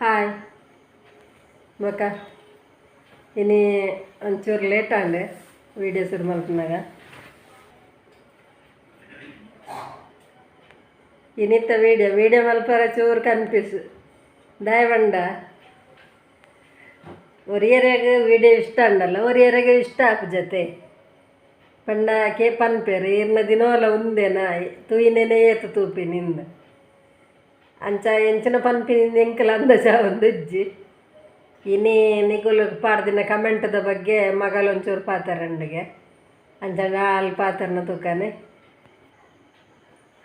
Hi ಮಕ್ಕ ಇನ್ನು ಒಂಚೂರು ಲೇಟ್ ಆಂಡೆ ವೀಡಿಯೋ ಶುರು ಮಾಡ್ಕೊಂಡಾಗ ಇನ್ನಿತ್ತ ವೀಡಿಯೋ ಮಲ್ಪರ ಚೂರು ಕನ್ಫ್ಯೂಸ್ ದಯವಂಡ ಒರಿಯರಾಗ ವೀಡಿಯೋ ಇಷ್ಟ ಅಂಡಲ್ಲ ಒರಿಯರಾಗ ಇಷ್ಟ ಆಪು ಜೊತೆ ಪಂಡ ಕೆ ಪನ್ಪೇರು ಇರ್ನ ದಿನವಲ್ಲ ಉಂದೇನ ತೂಯಿನೇನೆ ಏತು ತೂಪಿ ನಿಂದ ಅಂಚ ಎಂಚಿನ ಪನ್ಪಿನಿಂದ ಎಂಕಲ ಅಂದಾಜ ಒಂದು ಇಜ್ಜಿ ಇನ್ನೇ ನಿಗುಲು ಪಾಡ್ದಿನ ಕಮೆಂಟ್ದ ಬಗ್ಗೆ ಮಗಳೊಂಚೂರು ಪಾತಾರಂಡಿಗೆ ಅಂಚ ನಾಲ್ ಪಾತ್ರನ ತೂಕನೆ.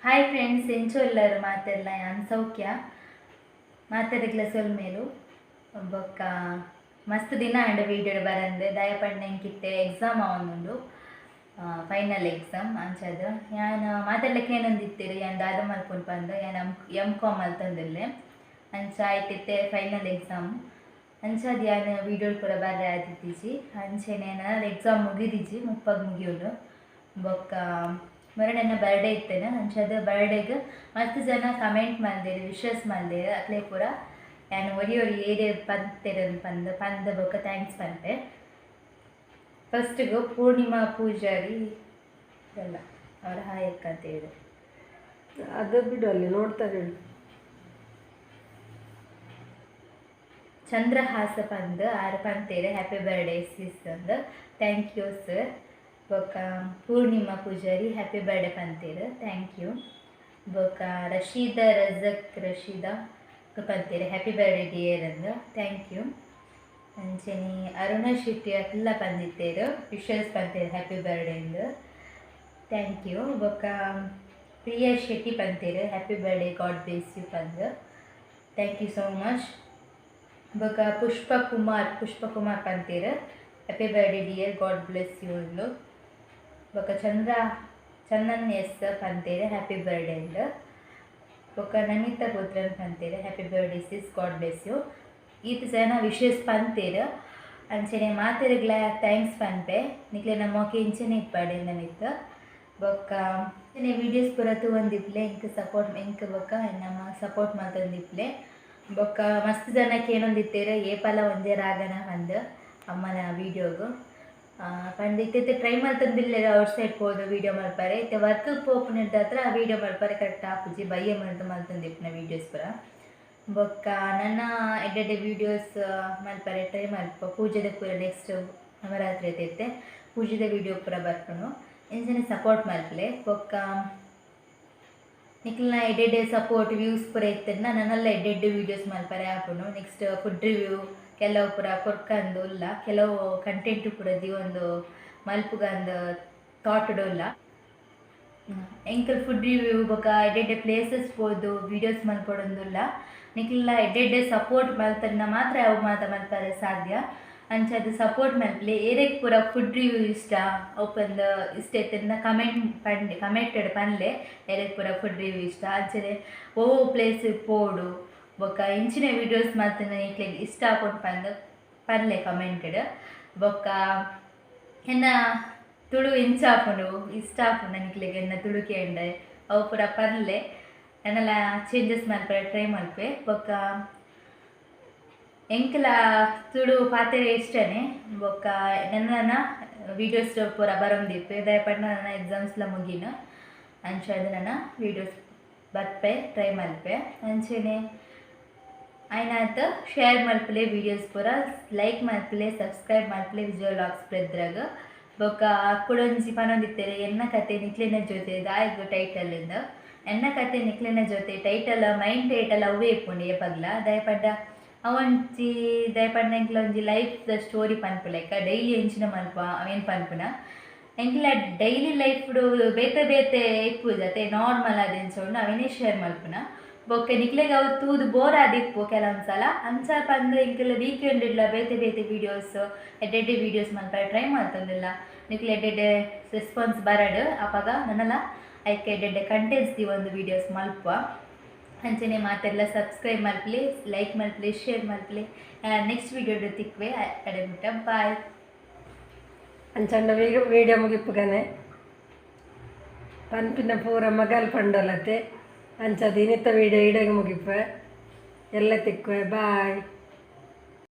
ಹಾಯ್ ಫ್ರೆಂಡ್ಸ್, ಎಂಚು ಎಲ್ಲರೂ ಮಾತೆಲ್ಲ ನಾನು ಸೌಖ್ಯ ಮಾತಾಡಿಗ್ಲ ಸೊಲ್ ಮೇಲು ಬೊಕ್ಕ ಮಸ್ತ್ ದಿನ ಅಂಡ ವೀಡಿಯೋ ಬರಂದೆ ದಯಪಂಡ ಎಂಕಿತ್ತೆ ಎಕ್ಸಾಮ್ ಅವನುಂಡು ಫೈನಲ್ ಎಕ್ಸಾಮ್ ಅಂಚದ ಯಾನು ಮಾತಾಡ್ಲಿಕ್ಕೆ ಏನೊಂದಿತ್ತೀರಿ ಯಾನು ದಾದ ಮಲ್ಕೊಂಡು ಬಂದು ಯಾನು M.Com ಮಲ್ತಂದಿಲ್ಲೆ ಅಂಚ ಆಯ್ತಿತ್ತೆ ಫೈನಲ್ ಎಕ್ಸಾಮ್ ಅಂಚದು ಯಾನು ವೀಡಿಯೋ ಕೂಡ ಬರ್ರೆ ಆದಿತ್ತೀಜಿ ಅಂಚೆನೆ ನಾನು ಎಕ್ಸಾಮ್ ಮುಗಿದಿಜಿ 30 ಮುಗಿಯೋದು ಬೊಕ್ಕ ಮರಣ ಬರ್ಡೇ ಇತ್ತೇನೆ ಅಂಚದ ಬರ್ಡೇಗೆ ಮಸ್ತ್ ಜನ ಕಮೆಂಟ್ ಮಾಡಿದೇರಿ ವಿಶಸ್ ಮಾಡಿದೇರಿ ಅಕ್ಲೇ ಪೂರ ಯಾನು ಒರಿ ಏರಿಯ ಪಂತೇರನ್ ಪಂದ ಬೊಕ್ಕ ಥ್ಯಾಂಕ್ಸ್ ಪಂತೆ. ಫಸ್ಟಿಗೆ ಪೂರ್ಣಿಮಾ ಪೂಜಾರಿ ಎಲ್ಲ ಅವರ ಹಾಯಕ್ಕ ಅಂತ ಹೇಳಿ ಅದು ಬಿಡು ಅಲ್ಲಿ ನೋಡ್ತಾರೆ. ಚಂದ್ರಹಾಸ ಪಂದ್ ಆರು ಪಂತೇರೆ ಹ್ಯಾಪಿ ಬರ್ಡೇ ಸಿಸ್ ಅಂದ್ ಥ್ಯಾಂಕ್ ಯು ಸರ್. ಬೊಕ್ಕ ಪೂರ್ಣಿಮಾ ಪೂಜಾರಿ ಹ್ಯಾಪಿ ಬರ್ಡೇ ಪಂತೇರು ಥ್ಯಾಂಕ್ ಯು. ಬೊಕ್ಕ ರಶೀದಾ ಪಂತೇರೆ ಹ್ಯಾಪಿ ಬರ್ಡೇ ಡಿಯರ್ ಅಂದ್ ಥ್ಯಾಂಕ್ ಯು. ಅಂಚನೆ ಅರುಣ ಶೆಟ್ಟಿ ಎಲ್ಲ ಬಂದಿದ್ದೇರು ವಿಶಸ್ ಪಂತೇರು ಹ್ಯಾಪಿ ಬರ್ಡೇ ಅಂದು ಥ್ಯಾಂಕ್ ಯು. ಬೊಕ್ಕ ಪ್ರಿಯಾ ಶೆಟ್ಟಿ ಪಂತೇರು happy birthday God bless you ಪಂದು ಥ್ಯಾಂಕ್ ಯು ಸೋ ಮಚ್. ಬೊಕ್ಕ ಪುಷ್ಪಕುಮಾರ್ ಪಂತೇರು happy birthday dear God bless you ಅಂದು. ಬೊಕ್ಕ ಚಂದನ್ ಎಸ್ ಪಂತೇರು ಹ್ಯಾಪಿ ಬರ್ಡೇ ಅಂದು. ಬೊಕ್ಕ ನಮಿತಾ ಪುತ್ರನ್ ಪಂತೇರು happy birthday Sis god bless you. ಈತ ಜನ ವಿಶೇಷ ಪಂತೇರು ಅಂಚನೆ ಮಾತೆರೆಗ್ಲ ಥ್ಯಾಂಕ್ಸ್ ಪನ್ಪೆ ನಿಕ್ಲೆನ ಮೊಕೆ ಇಂಚನೆ ಇಪ್ಪಾಡೆ ನಮಿತ್ತು. ಬೊಕ್ಕ ಇಂಚನೆ ವೀಡಿಯೋಸ್ ಪೂರ ತೂವಂದಿಪ್ಲೆ ಎಂಕ್ ಬೊಕ್ಕ ನಮ್ಮ ಸಪೋರ್ಟ್ ಮಾಡ್ತಂದಿಪ್ಲೆ. ಬೊಕ್ಕ ಮಸ್ತ್ ಜನಕ್ಕೆ ಏನೊಂದಿತ್ತೇರು ಏಪಲ ಒಂದೇ ರಾಗನ ಅಂದು ಅಮ್ಮನ ವೀಡಿಯೋಗು ಪಂಡ ಇತ್ತೆ ಟ್ರೈ ಮಾಡ್ತಂದಿಲ್ಲ ಔಟ್ ಸೈಡ್ ಹೋದ ವೀಡಿಯೋ ಮಲ್ಪಾರೆ ಇತ್ತೆ ವರ್ಕ್ ಪೋಪುನಿದ್ದ ಹತ್ರ ವೀಡಿಯೋ ಮಲ್ಪಾರೆ ಕರೆಕ್ಟ್ ಆಪುಜಿ ಬಯ್ಯ ಮಲ್ತಂದಿಪ್ಪನ ವೀಡಿಯೋಸ್ ಪೂರ. ಬೊಕ್ಕ ನನ್ನ ಎಡ್ಡೆ ವೀಡಿಯೋಸ್ ಮಲ್ಪರೆ ಟ್ರೈ ಮಲ್ಪ ಪೂಜೆದ ಪೂರ ನೆಕ್ಸ್ಟ್ ನವರಾತ್ರಿ ಐತೆ ಪೂಜೆದ ವೀಡಿಯೋ ಪೂರ ಬರ್ಪುನು ಎಂಚನೆ ಸಪೋರ್ಟ್ ಮಲ್ಪಲೆ. ಬೊಕ್ಕ ನಿಕ್ಲಿನ ಎಡ್ಡೆ ಸಪೋರ್ಟ್ ವ್ಯೂಸ್ ಪೂರ ಇತ್ತನ್ನ ನನ್ನೆಲ್ಲ ಎಡ್ಡೆ ವೀಡಿಯೋಸ್ ಮಲ್ಪರೆ ಆಪುನು. ನೆಕ್ಸ್ಟ್ ಫುಡ್ ರಿವ್ಯೂ ಕೆಲವು ಪೂರ ಕೊರ್ಕಂದು ಇಲ್ಲ ಕೆಲವು ಕಂಟೆಂಟ್ ಪೂರ ಒಂದು ಮಲ್ಪುಗಂದು ಥಾಟ್ಡು ಇಲ್ಲ ಎಂಕಲ್ ಫುಡ್ ರಿವ್ಯೂ ಬೊಕ್ಕ ಎಡ್ಡೆ ಪ್ಲೇಸಸ್ ಹೋದು ವೀಡಿಯೋಸ್ ಮಲ್ಪಡೊಂದುಲ್ಲ ನಿಕ್ಲೆಲ್ಲ ಎಡ್ಡೆ ಸಪೋರ್ಟ್ ಮಲ್ತನ್ನ ಮಾತ್ರ ಅವು ಮಲ್ಪರೆ ಸಾಧ್ಯ. ಅಂಚದು ಸಪೋರ್ಟ್ ಮಲ್ಪಲೆ ಏರೆಗ್ ಪೂರ ಫುಡ್ ರಿವ್ಯೂ ಇಷ್ಟ ಓಪನ್ ಇಷ್ಟ ಇತ್ತನ್ನ ಕಮೆಂಟೆಡ್ ಪನ್ಲೆ ಏರೆಗ್ ಪೂರ ಫುಡ್ ರಿವ್ಯೂ ಇಷ್ಟ ಅಂಚನೆ ಪ್ಲೇಸ್ ಪೋಡು ಬೊಕ್ಕ ಇಂಚಿನ ವೀಡಿಯೋಸ್ ಮಲ್ತನ್ನ ನಿಕ್ಲೆಗ್ ಇಷ್ಟ ಆಕೊಂಡು ಪನ್ಲೆ ಕಮೆಂಟೆಡ್. ಬೊಕ್ಕ ಎನ್ನ ತುಳು ಇಂಚ ಆಪುಂಡು ಇಷ್ಟ ಆಪುಂಡು ನಿಕ್ಲೆಗ್ ಎನ್ನ ತುಳು ಕೇಂಡೆ ಅವು ಪೂರ ಪನ್ಲೆ ನನ್ನೆಲ್ಲ ಚೇಂಜಸ್ ಮಲ್ಪರೆ ಟ್ರೈ ಮಲ್ಪೆ. ಬೊಕ್ಕ ಎಂಕಲ ತುಳು ಪಾತೆರೆ ಇಷ್ಟನೇ ಬೊಕ್ಕ ನನ್ನ ವೀಡಿಯೋಸ್ ಪೂರ ಬರೊಂದಿಪ್ಪೆ ದಯಪಂಡ ನನ್ನ ಎಕ್ಸಾಮ್ಸ್ಲ ಮುಗಿನ ಅಂಚದು ನನ್ನ ವೀಡಿಯೋಸ್ ಬರ್ಪೆ ಟ್ರೈ ಮಲ್ಪೆ ಅಂಚೆನೆ ಆಯ್ನಾಯ್ತು ಶೇರ್ ಮಲ್ಪಲೆ ವೀಡಿಯೋಸ್ ಪೂರ ಲೈಕ್ ಮಲ್ಪಲೆ ಸಬ್ಸ್ಕ್ರೈಬ್ ಮಲ್ಪಲೆ ವಿಜಯ ವ್ಲಾಗ್ಸ್ ಬೆದ್ರಾಗ. ಬೊಕ್ಕ ಕುಡೊಂಜಿ ಪನೊಂದಿತ್ತೇರೆ ಎನ್ನ ಕತೆ ನಿಕ್ಲೆನ ಜೊತೆ ದಾಯಗ ಟೈಟಲಿಂದ ಎನ್ನ ಕತೆ ನಿಕ್ಲೆನ ಜೊತೆ ಟೈಟಲ್ ಮೈಂಡ್ ಟೈಟಲ್ ಅವೇ ಇಪ್ಪುಂಡು ಏಪಗ್ಲ ದಯಪಡ್ಡ ಅವಂಚಿ ದಯಪಡ್ಡ ಎಂಕ್ಲ ಒಂಜಿ ಲೈಫ್ದ ಸ್ಟೋರಿ ಪನ್ಪುಲೆಕ್ಕ ಡೈಲಿ ಎಂಚಿನ ಮಲ್ಪ ಅವೇನು ಪನ್ಪುನ ಎಂಕ್ಲ ಡೈಲಿ ಲೈಫ್ಡು ಬೇತೆ ಇಪ್ಪು ಜತೆ ನಾರ್ಮಲ್ ಅದು ಎಂಚೋಂಡು ಅವೇನೇ ಶೇರ್ ಮಲ್ಪುನ. ಬೊಕ್ಕ ನಿಕ್ಲೆಗೆ ಅವು ತೂದು ಬೋರ್ ಆದಿಪ್ಪು ಕೆಲವೊಂದ್ಸಲ ಅಂಚ ಪಂದು ಎಂಕಲ್ ವೀಕೆಂಡ್ ಇಲ್ಲ ಬೇತೆ ವೀಡಿಯೋಸ್ ಎಡ್ಡೆ ವೀಡಿಯೋಸ್ ಮಲ್ಪರೆ ಟ್ರೈ ಮಾಡ್ತಂದಿಲ್ಲ ನಿಕ್ಲೆ ಎಡ್ಡೆ ರೆಸ್ಪಾನ್ಸ್ ಬರಡು ಅಪಾಗ ನನ್ನಲ್ಲ ಅದಕ್ಕೆ ಎಡ್ಡೆ ಕಂಟೆಂಟ್ಸ್ ಒಂದು ವೀಡಿಯೋಸ್ ಮಲ್ಪ ಅಂಚನೆ ಮಾತೆಲ್ಲ ಸಬ್ಸ್ಕ್ರೈಬ್ ಮಲ್ಪಲಿ ಲೈಕ್ ಮಲ್ಪಲಿ ಶೇರ್ ಮಲ್ಪಲಿ ನೆಕ್ಸ್ಟ್ ವೀಡಿಯೋ ತಿಕ್ವೆ ಅಡೆಬಿಟ್ಟ ಬಾಯ್. ಅಂಚಂಡ ವೀಡಿಯೋ ಮುಗಿಪ್ಪುಗನೆ ಪನ್ಪಿನ ಪೂರ ಮಗಲ್ ಪಂಡೋಲತೆ ಅಂಚದು ಇನ್ನಿತ್ತ ವೀಡಿಯೋ ಇಡಗೆ ಮುಗಿಪ್ಪೆ ಎಲ್ಲ ತಿಕ್ಕುವೆ ಬಾಯ್.